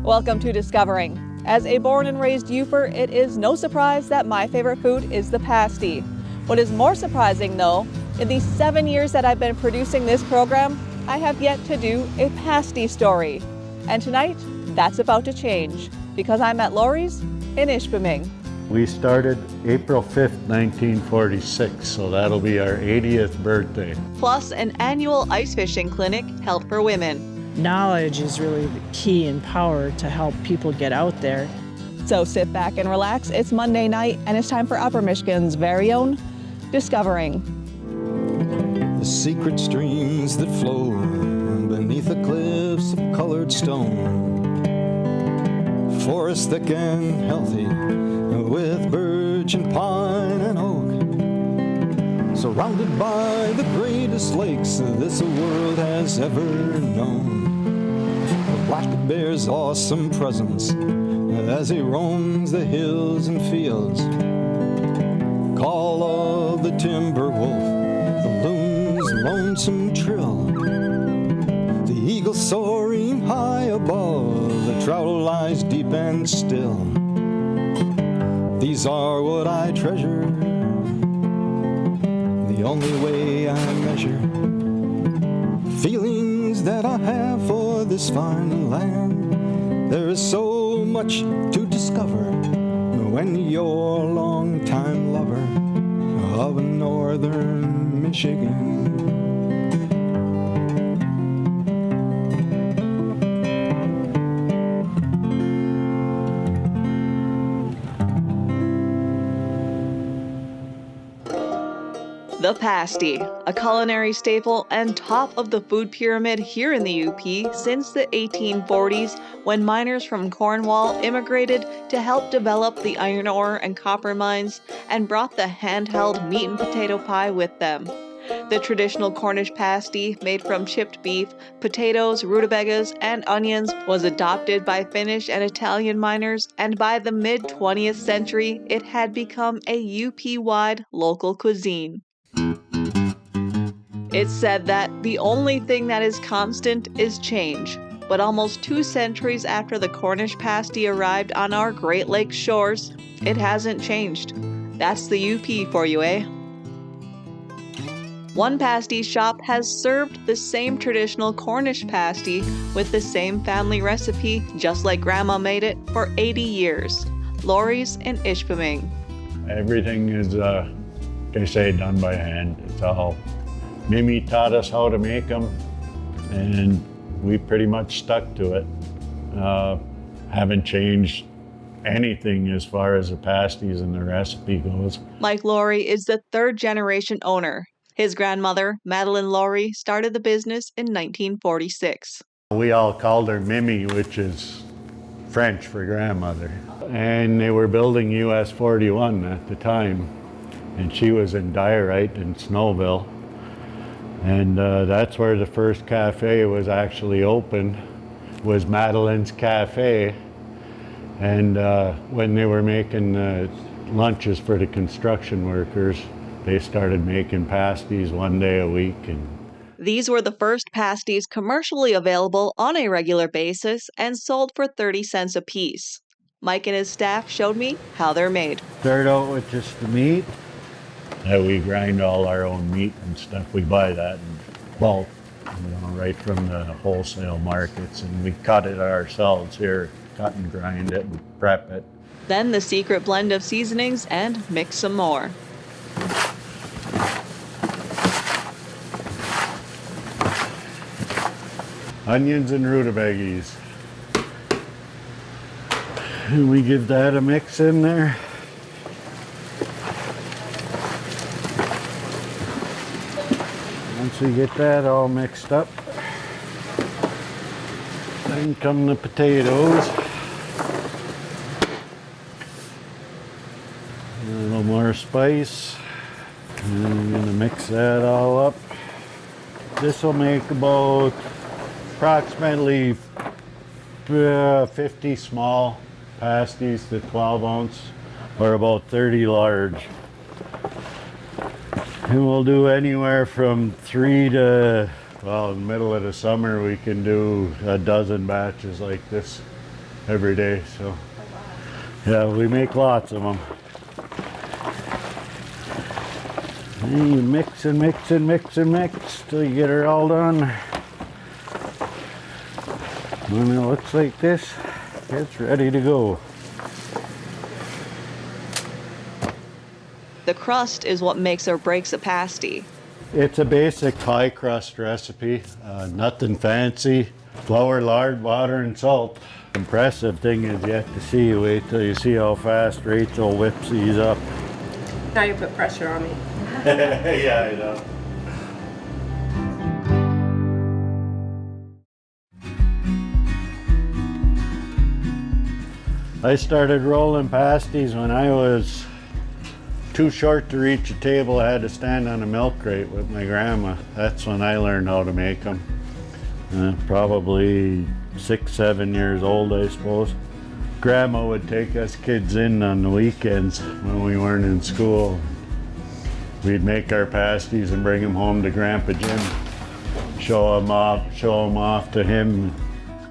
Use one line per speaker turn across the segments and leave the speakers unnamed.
Welcome to Discovering. As a born and raised Youper, it is no surprise that my favorite food is the pasty. What is more surprising though, in the 7 years that I've been producing this program, I have yet to do a pasty story. And tonight, that's about to change, because I'm at Laurie's in Ishpeming.
We started April 5th, 1946, so that'll be our 80th birthday.
Plus an annual ice fishing clinic held for women.
Knowledge is really the key and power to help people get out there.
So sit back and relax. It's Monday night and it's time for Upper Michigan's very own Discovering.
The secret streams that flow beneath the cliffs of colored stone. Forests thick and healthy with birch and pine and oak. Surrounded by the greatest lakes this world has ever known. The black bear's awesome presence as he roams the hills and fields. Call of the timber wolf, the loon's lonesome trill. The eagle soaring high above, the trout lies deep and still. These are what I treasure, the only way I measure feelings that I have for this fine land. There is so much to discover when you're a long-time lover of northern Michigan.
The pasty, a culinary staple and top of the food pyramid here in the UP since the 1840s, when miners from Cornwall immigrated to help develop the iron ore and copper mines and brought the handheld meat and potato pie with them. The traditional Cornish pasty, made from chipped beef, potatoes, rutabagas, and onions, was adopted by Finnish and Italian miners, and by the mid-20th century, it had become a UP-wide local cuisine. It's said that the only thing that is constant is change, but almost 2 centuries after the Cornish pasty arrived on our Great Lakes shores, it hasn't changed. That's the UP for you, eh? One pasty shop has served the same traditional Cornish pasty with the same family recipe, just like Grandma made it, for 80 years. Laurie's in Ishpeming.
Everything is, they say, done by hand. It's all, Mimi taught us how to make them, and we pretty much stuck to it. Haven't changed anything as far as the pasties and the recipe goes.
Mike Laurie is the 3rd generation owner. His grandmother, Madeline Laurie, started the business in 1946.
We all called her Mimi, which is French for grandmother. And they were building US 41 at the time, and she was in Diorite in Snowville. And that's where the first cafe was actually open, was Madeline's Cafe. And when they were making lunches for the construction workers, they started making pasties 1 day a week. And
these were the first pasties commercially available on a regular basis and sold for 30 cents a piece. Mike and his staff showed me how they're made.
Start out with just the meat. We grind all our own meat and stuff. We buy that in bulk, right from the wholesale markets, and we cut it ourselves here, cut and grind it and prep it.
Then the secret blend of seasonings and mix some more.
Onions and rutabagas. And we give that a mix in there. Once we get that all mixed up, then come the potatoes. A little more spice. And I'm gonna mix that all up. This will make about approximately 50 small pasties to 12 ounce, or about 30 large. And we'll do anywhere from 3 to, well, in the middle of the summer we can do a dozen batches like this. every day. So yeah, we make lots of them. And you mix and mix and mix and mix till you get it all done. When it looks like this, it's ready to go.
The crust is what makes or breaks a pasty.
It's a basic pie crust recipe, nothing fancy. Flour, lard, water, and salt. Impressive thing is yet to see. Wait till you see how fast Rachel whips these up.
Now you put pressure on me.
Yeah, I know. I started rolling pasties when I was too short to reach a table. I had to stand on a milk crate with my grandma. That's when I learned how to make them. Probably 6, 7 years old, I suppose. Grandma would take us kids in on the weekends when we weren't in school. We'd make our pasties and bring them home to Grandpa Jim, show them off to him.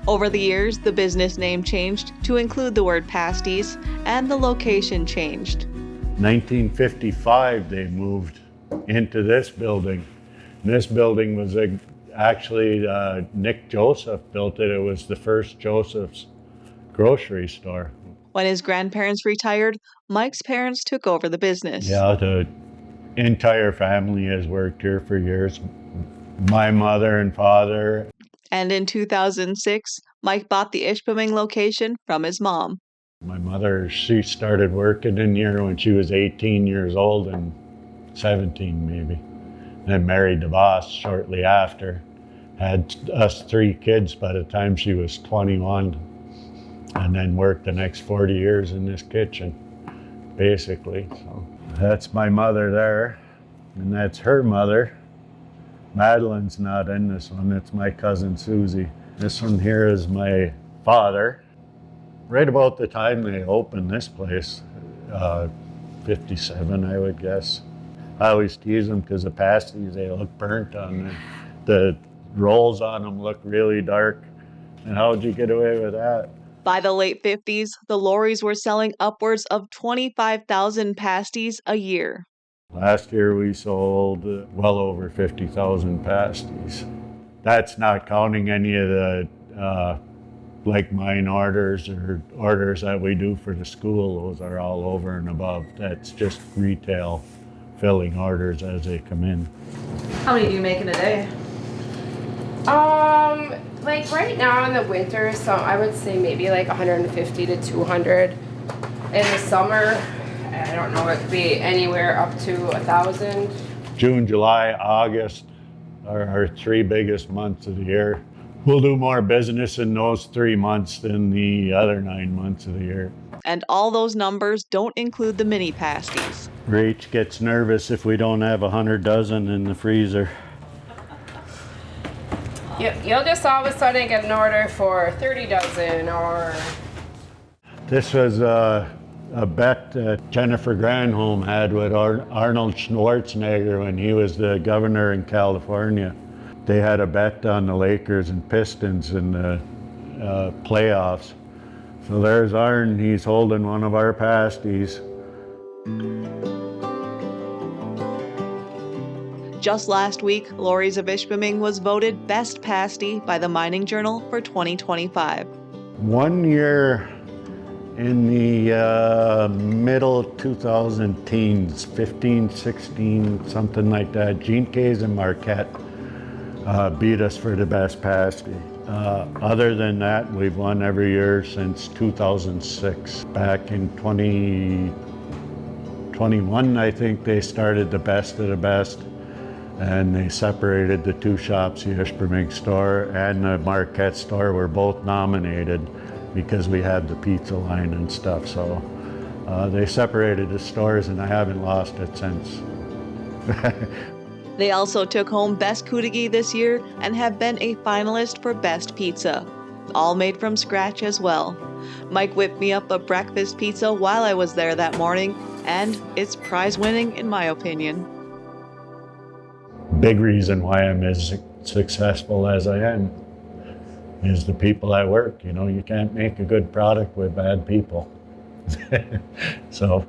Over the years, the business name changed to include the word pasties, and the location changed.
1955, they moved into this building. This building was actually Nick Joseph built it. It was the first Joseph's grocery store.
When his grandparents retired, Mike's parents took over the business.
Yeah, the entire family has worked here for years. My mother and father.
And in 2006, Mike bought the Ishpeming location from his mom.
My mother, she started working in here when she was 18 years old and 17 maybe. Then married the boss shortly after. Had us 3 kids by the time she was 21. And then worked the next 40 years in this kitchen, basically. So that's my mother there, and that's her mother. Madeline's not in this one, it's my cousin Susie. This one here is my father. Right about the time they opened this place, 57 I would guess. I always tease them because the pasties, they look burnt on them. The rolls on them look really dark. And how would you get away with that?
By the late 50s, the Lorries were selling upwards of 25,000 pasties a year.
Last year we sold well over 50,000 pasties. That's not counting any of the like mine orders or orders that we do for the school. Those are all over and above. That's just retail filling orders as they come in.
How many do you make in a day?
Like right now in the winter, so I would say maybe like 150 to 200. In the summer, I don't know, it could be anywhere up to 1,000.
June, July, August are our 3 biggest months of the year. We'll do more business in those 3 months than the other 9 months of the year.
And all those numbers don't include the mini pasties.
Rach gets nervous if we don't have 100 dozen in the freezer.
You'll just all of a sudden get an order for 30 dozen or...
This was a bet that Jennifer Granholm had with Arnold Schwarzenegger when he was the governor in California. They had a bet on the Lakers and Pistons in the playoffs. So there's Arn, he's holding one of our pasties.
Just last week, Lorries of Ishpeming was voted Best Pasty by the Mining Journal for 2025.
One year in the middle 2010s, 15, 16, something like that, Gene Case and Marquette beat us for the best pasty. Other than that, we've won every year since 2006. Back in 2021, I think they started the best of the best, and they separated the 2 shops, the Ishpeming store and the Marquette store were both nominated because we had the pizza line and stuff. So they separated the stores, and I haven't lost it since.
They also took home Best Kudigi this year and have been a finalist for Best Pizza, all made from scratch as well. Mike whipped me up a breakfast pizza while I was there that morning, and it's prize-winning in my opinion.
Big reason why I'm as successful as I am. is the people at work. You know, you can't make a good product with bad people. So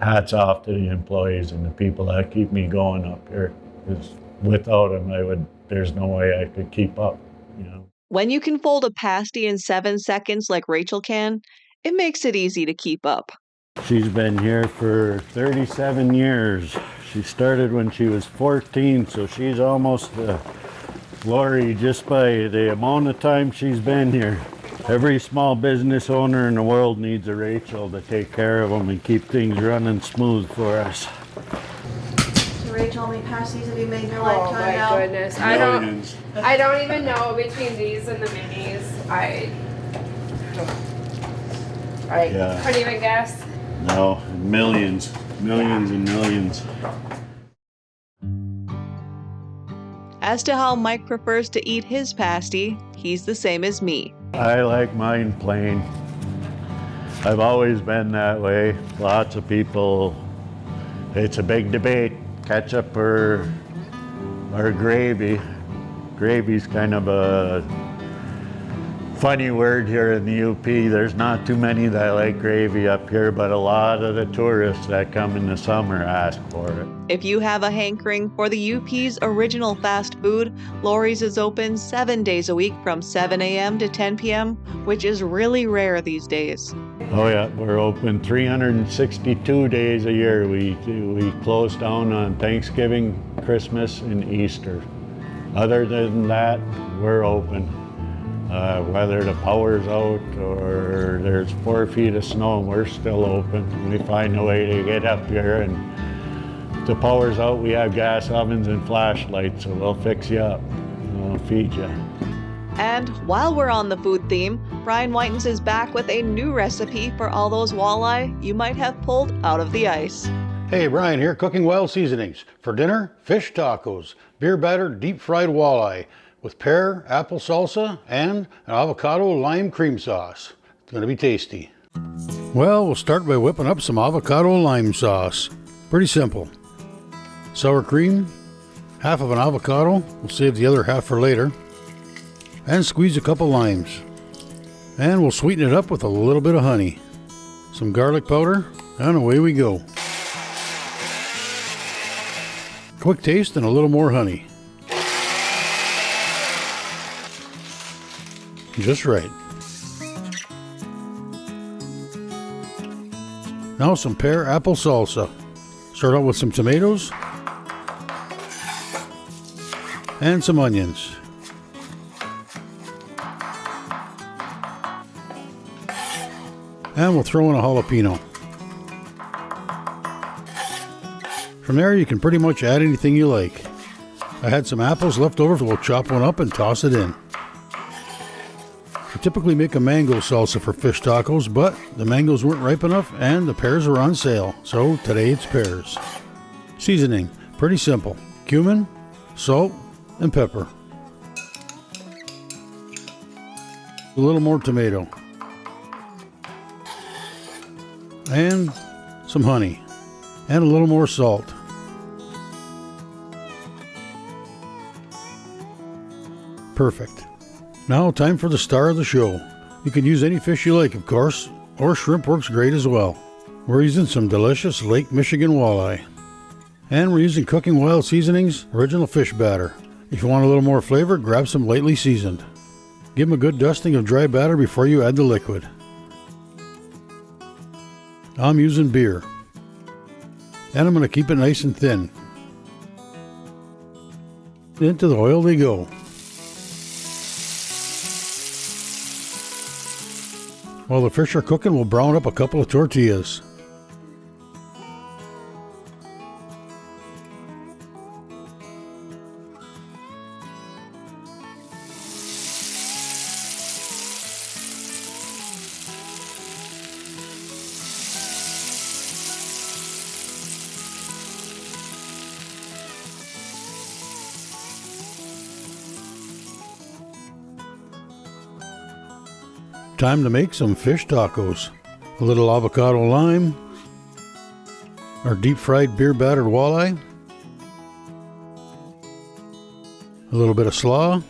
hats off to the employees and the people that keep me going up here, because without them, there's no way I could keep up, you know.
When you can fold a pasty in 7 seconds like Rachel can, it makes it easy to keep up.
She's been here for 37 years. She started when she was 14, so she's almost Lori just by the amount of time she's been here. Every small business owner in the world needs a Rachel to take care of them and keep things running smooth for us.
So Rachel, how many pasties have you made in your
Oh
lifetime
my
now?
goodness.
Millions.
I don't even know between these and the minis. I
Yeah.
couldn't even guess.
No, millions and millions.
As to how Mike prefers to eat his pasty, he's the same as me.
I like mine plain. I've always been that way. Lots of people, it's a big debate, ketchup or gravy. Gravy's kind of a funny word here in the UP. There's not too many that like gravy up here, but a lot of the tourists that come in the summer ask for it.
If you have a hankering for the UP's original fast food, Lori's is open 7 days a week from 7 a.m. to 10 p.m., which is really rare these days.
Oh yeah, we're open 362 days a year. We close down on Thanksgiving, Christmas, and Easter. Other than that, we're open. Whether the power's out or there's 4 feet of snow, we're still open. We find a way to get up here, and if the power's out, we have gas ovens and flashlights, so we'll fix you up. We'll feed you.
And while we're on the food theme, Brian Whitens is back with a new recipe for all those walleye you might have pulled out of the ice.
Hey, Brian here, Cooking Wild Seasonings. For dinner, fish tacos, beer battered deep fried walleye with pear, apple salsa, and an avocado lime cream sauce. It's gonna be tasty. Well, we'll start by whipping up some avocado lime sauce. Pretty simple. Sour cream, half of an avocado, we'll save the other half for later, and squeeze a couple limes. And we'll sweeten it up with a little bit of honey, some garlic powder, and away we go. Quick taste and a little more honey. Just right. Now some pear apple salsa. Start out with some tomatoes and some onions. And we'll throw in a jalapeno. From there you can pretty much add anything you like. I had some apples left over, so we'll chop one up and toss it in. I typically make a mango salsa for fish tacos, but the mangoes weren't ripe enough and the pears were on sale, so today it's pears. Seasoning, pretty simple. Cumin, salt, and pepper. A little more tomato. And some honey. And a little more salt. Perfect. Now time for the star of the show. You can use any fish you like, of course, or shrimp works great as well. We're using some delicious Lake Michigan walleye. And we're using Cooking Wild Seasonings original fish batter. If you want a little more flavor, grab some lightly seasoned. Give them a good dusting of dry batter before you add the liquid. I'm using beer. And I'm going to keep it nice and thin. Into the oil they go. While the fish are cooking, we'll brown up a couple of tortillas. Time to make some fish tacos. A little avocado lime, our deep fried beer battered walleye, a little bit of slaw,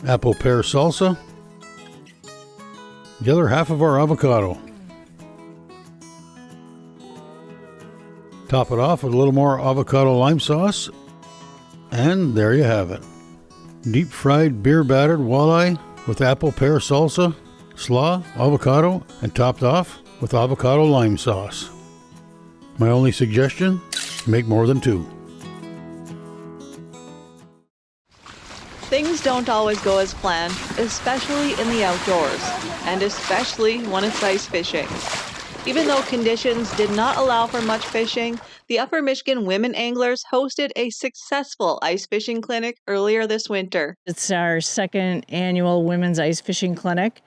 apple pear salsa, the other half of our avocado. Top it off with a little more avocado lime sauce, and there you have it. Deep fried beer battered walleye with apple pear salsa, slaw, avocado, and topped off with avocado lime sauce. My only suggestion, make more than 2.
Things don't always go as planned, especially in the outdoors, and especially when it's ice fishing. Even though conditions did not allow for much fishing, the Upper Michigan women anglers hosted a successful ice fishing clinic earlier this winter.
It's our second annual Women's Ice Fishing Clinic,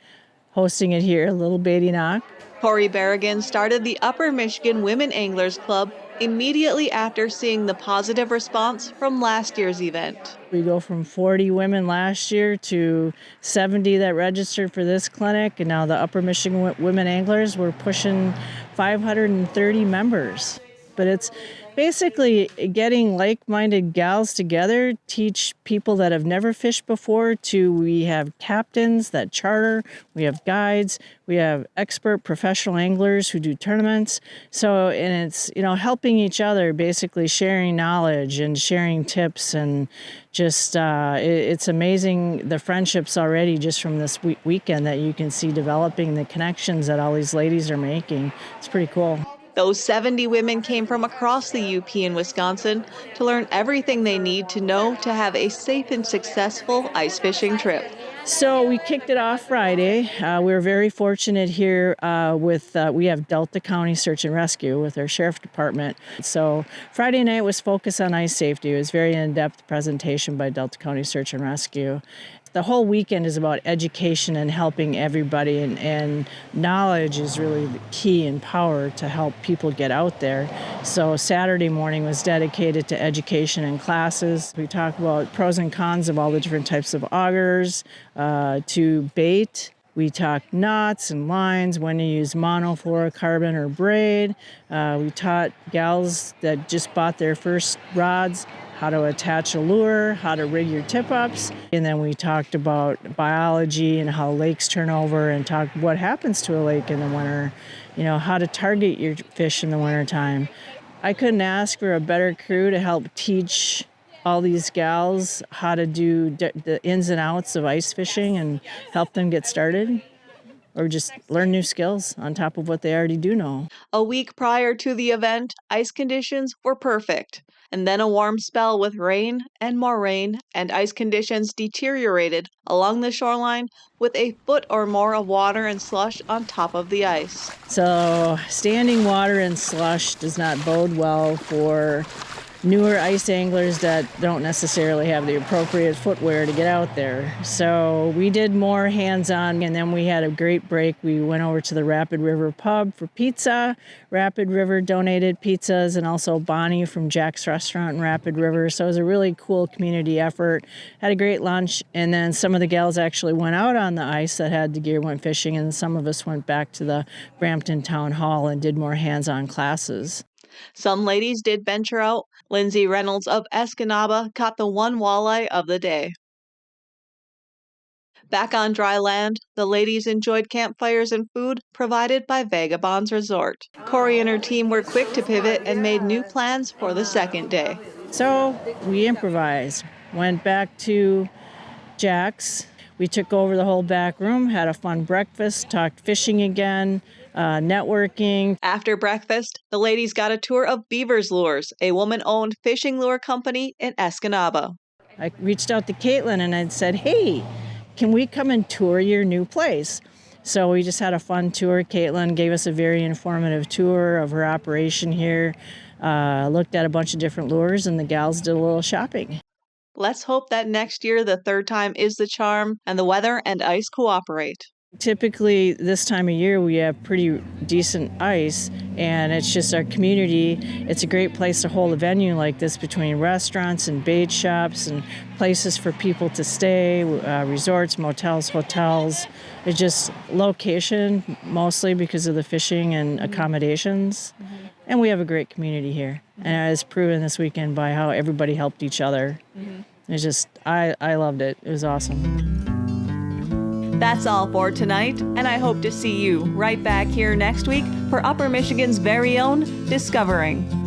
hosting it here, Little Beatty Knock.
Corey Berrigan started the Upper Michigan Women Anglers Club immediately after seeing the positive response from last year's event.
We go from 40 women last year to 70 that registered for this clinic, and now the Upper Michigan Women Anglers, we're pushing 530 members. But it's basically getting like-minded gals together, teach people that have never fished before we have captains that charter, we have guides, we have expert professional anglers who do tournaments. So, and it's, helping each other, basically sharing knowledge and sharing tips, and just, it's amazing the friendships already just from this weekend that you can see developing, the connections that all these ladies are making. It's pretty cool.
Those 70 women came from across the UP in Wisconsin to learn everything they need to know to have a safe and successful ice fishing trip.
So we kicked it off Friday. We were very fortunate here we have Delta County Search and Rescue with our sheriff department. So Friday night was focused on ice safety. It was a very in-depth presentation by Delta County Search and Rescue. The whole weekend is about education and helping everybody, and knowledge is really the key and power to help people get out there. So Saturday morning was dedicated to education and classes. We talked about pros and cons of all the different types of augers, to bait. We talked knots and lines, when to use monofluorocarbon or braid. We taught gals that just bought their first rods how to attach a lure, how to rig your tip-ups. And then we talked about biology and how lakes turn over, and talked what happens to a lake in the winter, how to target your fish in the wintertime. I couldn't ask for a better crew to help teach all these gals how to do the ins and outs of ice fishing and help them get started, or just learn new skills on top of what they already do know.
A week prior to the event, ice conditions were perfect. And then a warm spell with rain and more rain, and ice conditions deteriorated along the shoreline with a foot or more of water and slush on top of the ice.
So standing water and slush does not bode well for newer ice anglers that don't necessarily have the appropriate footwear to get out there. So we did more hands-on, and then we had a great break. We went over to the Rapid River Pub for pizza. Rapid River donated pizzas, and also Bonnie from Jack's Restaurant in Rapid River. So it was a really cool community effort. Had a great lunch, and then some of the gals actually went out on the ice that had the gear, went fishing, and some of us went back to the Brampton Town Hall and did more hands-on classes.
Some ladies did venture out. Lindsay Reynolds of Escanaba caught the one walleye of the day. Back on dry land, the ladies enjoyed campfires and food provided by Vagabonds Resort. Corey and her team were quick to pivot and made new plans for the second day.
So we improvised, went back to Jack's. We took over the whole back room, had a fun breakfast, talked fishing again, networking.
After breakfast, the ladies got a tour of Beaver's Lures, a woman-owned fishing lure company in Escanaba.
I reached out to Caitlin and I said, hey, can we come and tour your new place? So we just had a fun tour. Caitlin gave us a very informative tour of her operation here, looked at a bunch of different lures, and the gals did a little shopping.
Let's hope that next year the third time is the charm and the weather and ice cooperate.
Typically, this time of year, we have pretty decent ice, and it's just our community. It's a great place to hold a venue like this between restaurants and bait shops and places for people to stay, resorts, motels, hotels. It's just location, mostly because of the fishing and accommodations. And we have a great community here. And it's proven this weekend by how everybody helped each other. It's just, I loved it. It was awesome.
That's all for tonight, and I hope to see you right back here next week for Upper Michigan's very own Discovering.